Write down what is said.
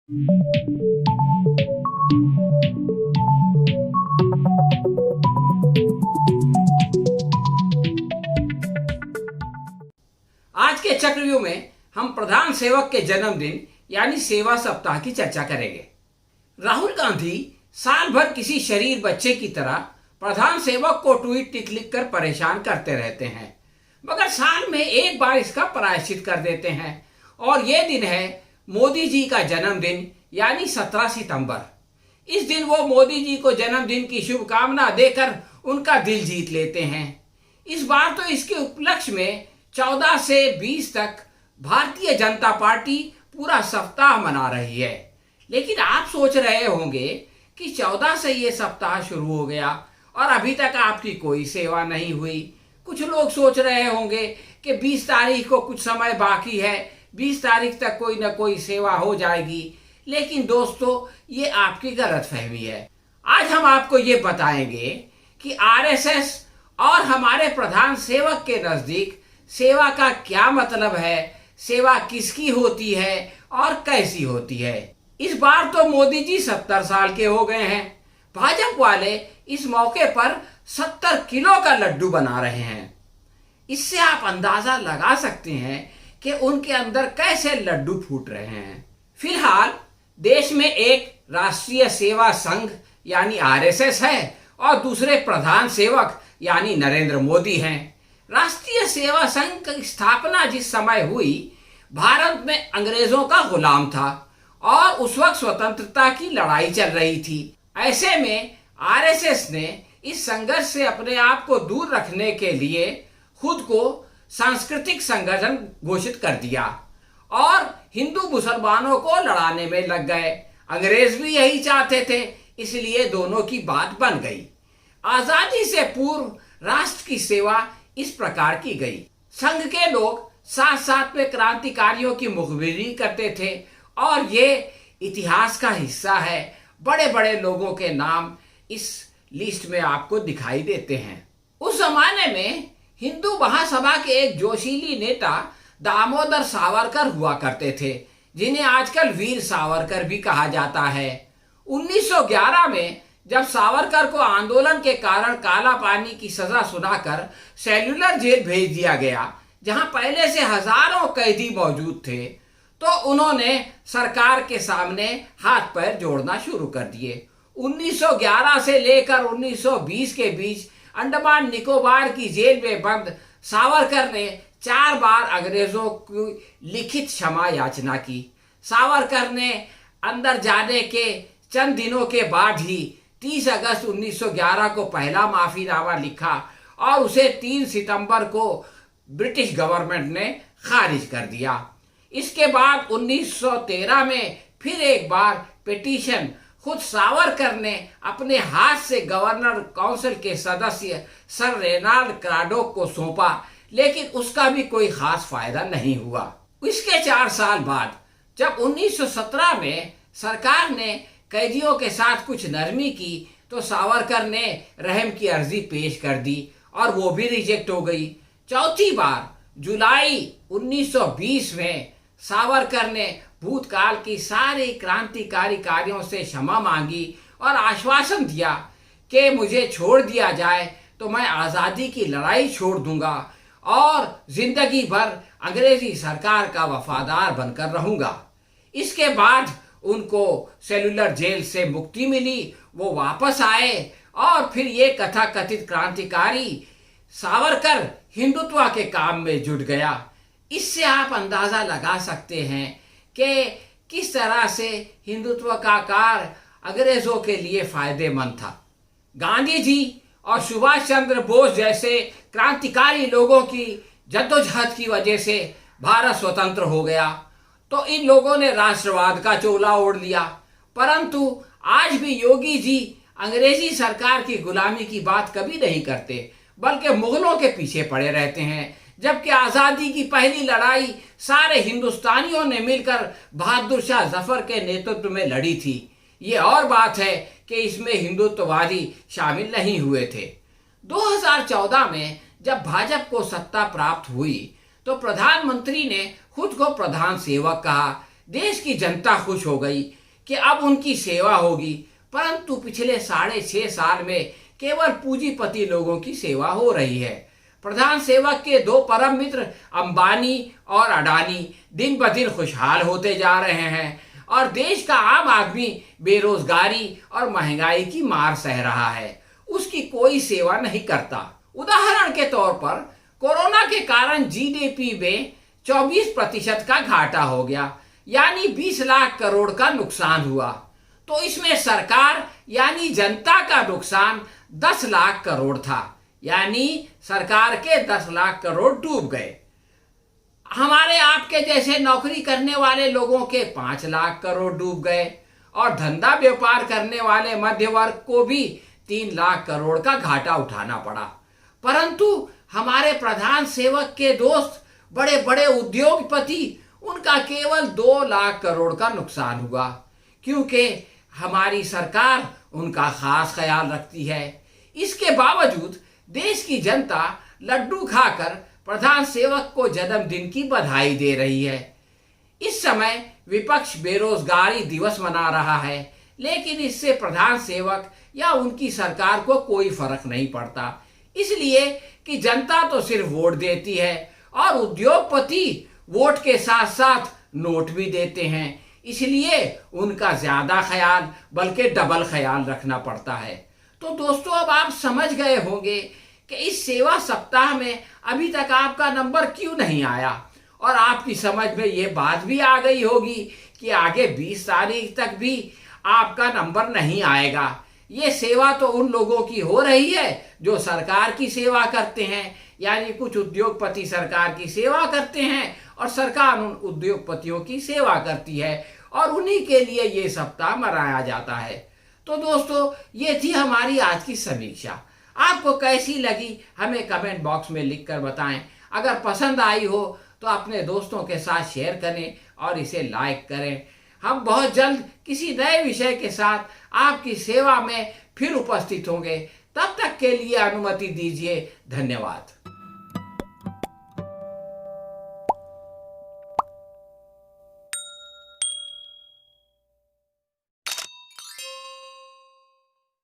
आज के चक्रव्यूह में हम प्रधान सेवक के जन्मदिन यानी सेवा सप्ताह की चर्चा करेंगे। राहुल गांधी साल भर किसी शरीर बच्चे की तरह प्रधान सेवक को ट्वीट लिखकर परेशान करते रहते हैं, मगर साल में एक बार इसका प्रायश्चित कर देते हैं और ये दिन है मोदी जी का जन्मदिन यानी 17 सितंबर। इस दिन वो मोदी जी को जन्मदिन की शुभकामना देकर उनका दिल जीत लेते हैं। इस बार तो इसके उपलक्ष्य में 14 से 20 तक भारतीय जनता पार्टी पूरा सप्ताह मना रही है। लेकिन आप सोच रहे होंगे कि 14 से ये सप्ताह शुरू हो गया और अभी तक आपकी कोई सेवा नहीं हुई। कुछ लोग सोच रहे होंगे कि 20 तारीख को कुछ समय बाकी है, 20 तारीख तक कोई ना कोई सेवा हो जाएगी। लेकिन दोस्तों, ये आपकी गलतफहमी है। आज हम आपको ये बताएंगे कि आरएसएस और हमारे प्रधान सेवक के नजदीक सेवा का क्या मतलब है, सेवा किसकी होती है और कैसी होती है। इस बार तो मोदी जी 70 साल के हो गए हैं। भाजपा वाले इस मौके पर 70 किलो का लड्डू बना रहे हैं। इससे आप अंदाजा लगा सकते हैं कि उनके अंदर कैसे लड्डू फूट रहे हैं। फिलहाल देश में एक राष्ट्रीय सेवा संघ यानी आरएसएस है और दूसरे प्रधान सेवक यानी नरेंद्र मोदी हैं। राष्ट्रीय सेवा संघ की स्थापना जिस समय हुई, भारत में अंग्रेजों का गुलाम था और उस वक्त स्वतंत्रता की लड़ाई चल रही थी। ऐसे में आरएसएस ने इस संघर्ष से अपने आप को दूर रखने के लिए खुद को सांस्कृतिक संगठन घोषित कर दिया और हिंदू मुसलमानों को लड़ाने में लग गए। अंग्रेज भी यही चाहते थे, इसलिए दोनों की बात बन गई। आजादी से पूर्व राष्ट्र की सेवा इस प्रकार की गई। संघ के लोग साथ साथ में क्रांतिकारियों की मुखबिरी करते थे और ये इतिहास का हिस्सा है। बड़े बड़े लोगों के नाम इस लिस्ट में आपको दिखाई देते हैं। उस जमाने में हिंदू महासभा के एक जोशीली नेता दामोदर सावरकर हुआ करते थे, जिन्हें आजकल वीर सावरकर भी कहा जाता है। 1911 में जब सावरकर को आंदोलन के कारण काला पानी की सजा सुनाकर सेल्यूलर जेल भेज दिया गया, जहां पहले से हजारों कैदी मौजूद थे, तो उन्होंने सरकार के सामने हाथ पैर जोड़ना शुरू कर दिए। 1911 से लेकर 1920 के बीच अंडमान निकोबार की जेल में बंद सावरकर ने 4 बार अंग्रेजों की लिखित क्षमा याचना की। सावरकर ने अंदर जाने के चंद दिनों के बाद ही 30 अगस्त 1911 को पहला माफीनामा लिखा और उसे 3 सितंबर को ब्रिटिश गवर्नमेंट ने खारिज कर दिया। इसके बाद 1913 में फिर एक बार पिटीशन खुद सावरकर ने अपने हाथ से गवर्नर काउंसिल के सदस्य सर रेनाल्ड क्राडोक को सौंपा, लेकिन उसका भी कोई खास फायदा नहीं हुआ। इसके 4 साल बाद जब 1917 में सरकार ने कैदियों के साथ कुछ नरमी की, तो सावरकर ने रहम की अर्जी पेश कर दी और वो भी रिजेक्ट हो गई। चौथी बार जुलाई 1920 में सावरकर ने भूतकाल की सारी क्रांतिकारी कार्यों से क्षमा मांगी और आश्वासन दिया कि मुझे छोड़ दिया जाए तो मैं आज़ादी की लड़ाई छोड़ दूंगा और जिंदगी भर अंग्रेजी सरकार का वफादार बनकर रहूंगा। इसके बाद उनको सेल्यूलर जेल से मुक्ति मिली, वो वापस आए और फिर ये कथाकथित क्रांतिकारी सावरकर हिंदुत्व के काम में जुट गया। इससे आप अंदाजा लगा सकते हैं कि किस तरह से हिंदुत्व का कार्य अंग्रेजों के लिए फायदेमंद था। गांधी जी और सुभाष चंद्र बोस जैसे क्रांतिकारी लोगों की जद्दोजहद की वजह से भारत स्वतंत्र हो गया, तो इन लोगों ने राष्ट्रवाद का चोला ओढ़ लिया। परंतु आज भी योगी जी अंग्रेजी सरकार की गुलामी की बात कभी नहीं करते, बल्कि मुगलों के पीछे पड़े रहते हैं। जबकि आज़ादी की पहली लड़ाई सारे हिंदुस्तानियों ने मिलकर बहादुर शाह जफर के नेतृत्व में लड़ी थी। ये और बात है कि इसमें हिंदुत्ववादी शामिल नहीं हुए थे। 2014 में जब भाजपा को सत्ता प्राप्त हुई तो प्रधानमंत्री ने खुद को प्रधान सेवक कहा, देश की जनता खुश हो गई कि अब उनकी सेवा होगी, परंतु पिछले 6.5 साल में केवल पूंजीपति लोगों की सेवा हो रही है। प्रधान सेवक के दो परम मित्र अंबानी और अडानी दिन ब दिन खुशहाल होते जा रहे हैं और देश का आम आदमी बेरोजगारी और महंगाई की मार सह रहा है, उसकी कोई सेवा नहीं करता। उदाहरण के तौर पर कोरोना के कारण जीडीपी में 24% का घाटा हो गया, यानी 20 लाख करोड़ का नुकसान हुआ। तो इसमें सरकार यानी जनता का नुकसान 10 लाख करोड़ था, यानी सरकार के 10 लाख करोड़ डूब गए। हमारे आपके जैसे नौकरी करने वाले लोगों के 5 लाख करोड़ डूब गए और धंधा व्यापार करने वाले मध्य वर्ग को भी 3 लाख करोड़ का घाटा उठाना पड़ा। परंतु हमारे प्रधान सेवक के दोस्त बड़े बड़े उद्योगपति, उनका केवल 2 लाख करोड़ का नुकसान हुआ, क्योंकि हमारी सरकार उनका खास ख्याल रखती है। इसके बावजूद देश की जनता लड्डू खाकर प्रधान सेवक को जन्मदिन की बधाई दे रही है। इस समय विपक्ष बेरोजगारी दिवस मना रहा है, लेकिन इससे प्रधान सेवक या उनकी सरकार को कोई फर्क नहीं पड़ता, इसलिए कि जनता तो सिर्फ वोट देती है और उद्योगपति वोट के साथ साथ नोट भी देते हैं, इसलिए उनका ज्यादा ख्याल बल्कि डबल ख्याल रखना पड़ता है। तो दोस्तों, अब आप समझ गए होंगे कि इस सेवा सप्ताह में अभी तक आपका नंबर क्यों नहीं आया, और आपकी समझ में ये बात भी आ गई होगी कि आगे 20 तारीख तक भी आपका नंबर नहीं आएगा। ये सेवा तो उन लोगों की हो रही है जो सरकार की सेवा करते हैं, यानी कुछ उद्योगपति सरकार की सेवा करते हैं और सरकार उन उद्योगपतियों की सेवा करती है, और उन्हीं के लिए ये सप्ताह मनाया जाता है। तो दोस्तों, ये थी हमारी आज की समीक्षा। आपको कैसी लगी हमें कमेंट बॉक्स में लिखकर बताएं। अगर पसंद आई हो तो अपने दोस्तों के साथ शेयर करें और इसे लाइक करें। हम बहुत जल्द किसी नए विषय के साथ आपकी सेवा में फिर उपस्थित होंगे। तब तक के लिए अनुमति दीजिए। धन्यवाद।